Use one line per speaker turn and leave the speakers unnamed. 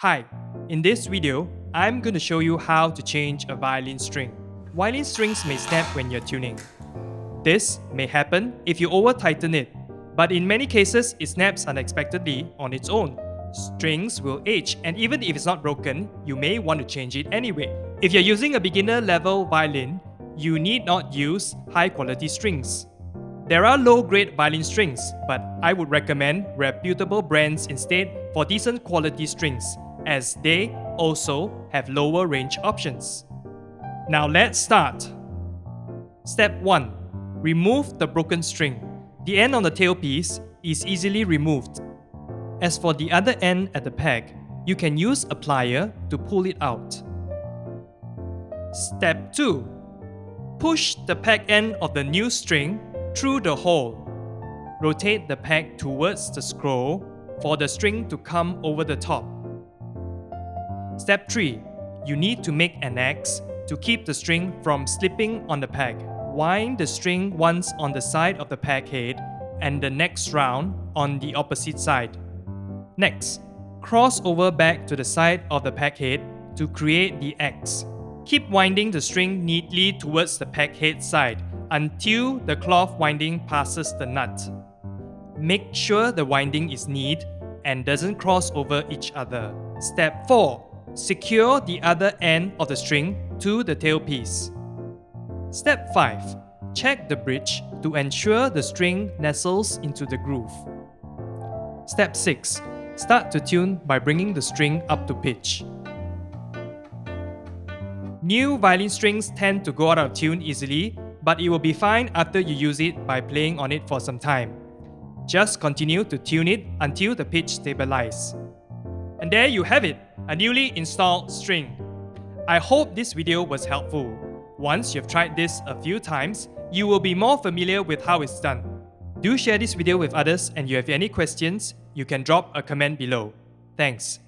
Hi, in this video, I'm going to show you how to change a violin string. Violin strings may snap when you're tuning. This may happen if you over-tighten it, but in many cases, it snaps unexpectedly on its own. Strings will age, and even if it's not broken, you may want to change it anyway. If you're using a beginner-level violin, you need not use high-quality strings. There are low-grade violin strings, but I would recommend reputable brands instead for decent quality strings, as they also have lower range options. Now let's start. Step 1. Remove the broken string. The end on the tailpiece is easily removed. As for the other end at the peg, you can use a plier to pull it out. Step 2. Push the peg end of the new string through the hole. Rotate the peg towards the scroll for the string to come over the top. Step 3. You need to make an X to keep the string from slipping on the peg. Wind the string once on the side of the peg head and the next round on the opposite side. Next, cross over back to the side of the peg head to create the X. Keep winding the string neatly towards the peg head side until the cloth winding passes the nut. Make sure the winding is neat and doesn't cross over each other. Step 4. Secure the other end of the string to the tailpiece. Step 5. Check the bridge to ensure the string nestles into the groove. Step 6. Start to tune by bringing the string up to pitch. New violin strings tend to go out of tune easily, but it will be fine after you use it by playing on it for some time. Just continue to tune it until the pitch stabilizes. And there you have it, a newly installed string. I hope this video was helpful. Once you've tried this a few times, you will be more familiar with how it's done. Do share this video with others, and if you have any questions, you can drop a comment below. Thanks.